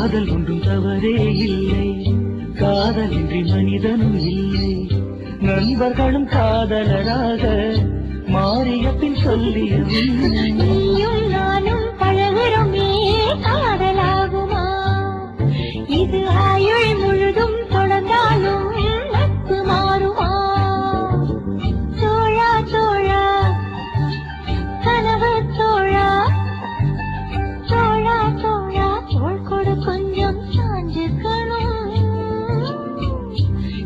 காதல் ஒன்றும் தவறே இல்லை, காதலின்றி மனிதனும் இல்லை. நண்பர்களும் காதலராக மாறிய பின் சொல்லிய நீயும் நானும் பழகுறோமே காதலாகுமா? இது ஆயுள் முழுதும் தொடர்ந்தாலும் நட்பு மாறுமா? தோழா தோழா கனவு தோழா, தோழா தோழா தோள் கொடு கொஞ்சம் சாஞ்சுக்கணும்.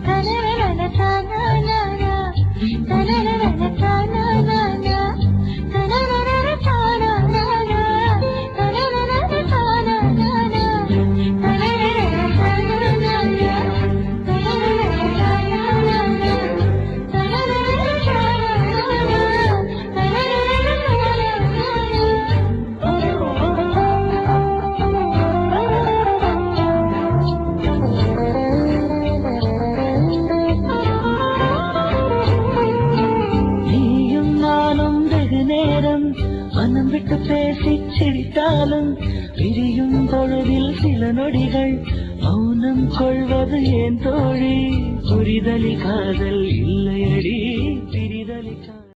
தனரன தானா தனரன தானா மனம் விட்டு பேசி சிரித்தாலும் பிரியும் பொழுதில் சில நொடிகள் மௌனம் கொள்வது ஏன் தோழி? புரிதலில் காதல் இல்லையடி, பிரிதலில்